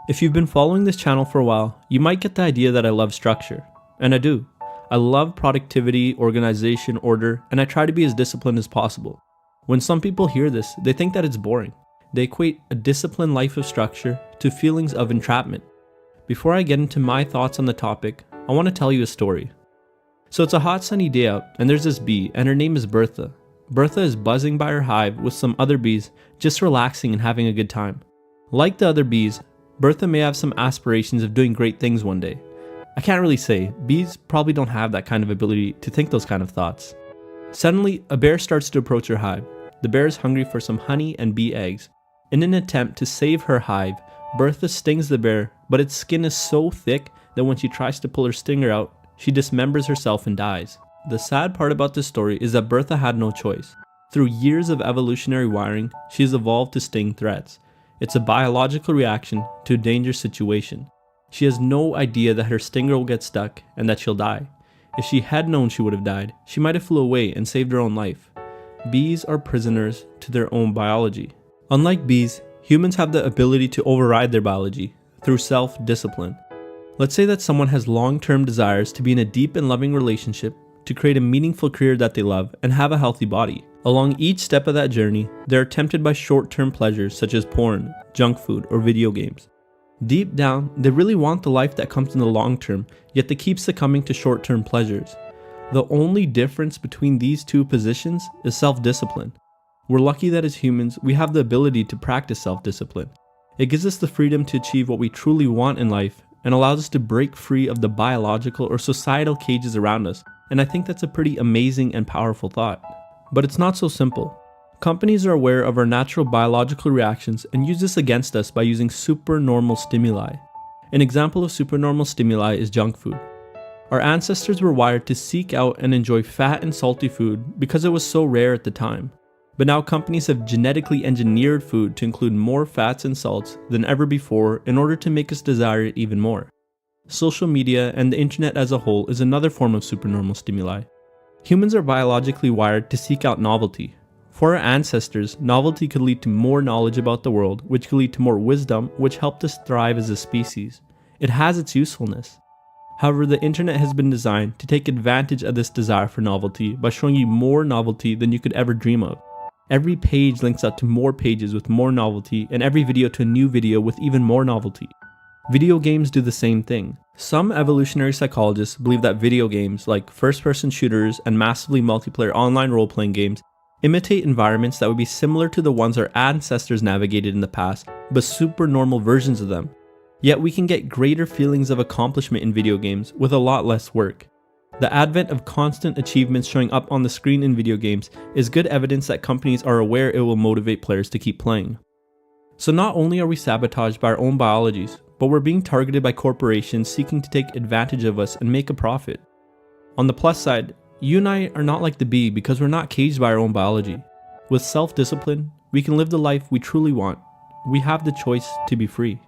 If you've been following this channel for a while, you might get the idea that I love structure. And I do. I love productivity, organization, order, and I try to be as disciplined as possible. When some people hear this, they think that it's boring. They equate a disciplined life of structure to feelings of entrapment. Before I get into my thoughts on the topic, I want to tell you a story. So it's a hot sunny day out, and there's this bee, and her name is Bertha. Bertha is buzzing by her hive with some other bees, just relaxing and having a good time. Like the other bees, Bertha may have some aspirations of doing great things one day. I can't really say, bees probably don't have that kind of ability to think those kind of thoughts. Suddenly, a bear starts to approach her hive. The bear is hungry for some honey and bee eggs. In an attempt to save her hive, Bertha stings the bear, but its skin is so thick that when she tries to pull her stinger out, she dismembers herself and dies. The sad part about this story is that Bertha had no choice. Through years of evolutionary wiring, she has evolved to sting threats. It's a biological reaction to a dangerous situation. She has no idea that her stinger will get stuck and that she'll die. If she had known she would have died, she might have flew away and saved her own life. Bees are prisoners to their own biology. Unlike bees, humans have the ability to override their biology through self-discipline. Let's say that someone has long-term desires to be in a deep and loving relationship, to create a meaningful career that they love, and have a healthy body. Along each step of that journey, they are tempted by short-term pleasures such as porn, junk food, or video games. Deep down, they really want the life that comes in the long term, yet they keep succumbing to short-term pleasures. The only difference between these two positions is self-discipline. We're lucky that as humans, we have the ability to practice self-discipline. It gives us the freedom to achieve what we truly want in life and allows us to break free of the biological or societal cages around us, and I think that's a pretty amazing and powerful thought. But it's not so simple. Companies are aware of our natural biological reactions and use this against us by using supernormal stimuli. An example of supernormal stimuli is junk food. Our ancestors were wired to seek out and enjoy fat and salty food because it was so rare at the time. But now companies have genetically engineered food to include more fats and salts than ever before in order to make us desire it even more. Social media and the internet as a whole is another form of supernormal stimuli. Humans are biologically wired to seek out novelty. For our ancestors, novelty could lead to more knowledge about the world, which could lead to more wisdom, which helped us thrive as a species. It has its usefulness. However, the internet has been designed to take advantage of this desire for novelty by showing you more novelty than you could ever dream of. Every page links out to more pages with more novelty, and every video to a new video with even more novelty. Video games do the same thing. Some evolutionary psychologists believe that video games, like first-person shooters and massively multiplayer online role-playing games, imitate environments that would be similar to the ones our ancestors navigated in the past, but supernormal versions of them. Yet we can get greater feelings of accomplishment in video games with a lot less work. The advent of constant achievements showing up on the screen in video games is good evidence that companies are aware it will motivate players to keep playing. So not only are we sabotaged by our own biologies, but we're being targeted by corporations seeking to take advantage of us and make a profit. On the plus side, you and I are not like the bee because we're not caged by our own biology. With self-discipline, we can live the life we truly want. We have the choice to be free.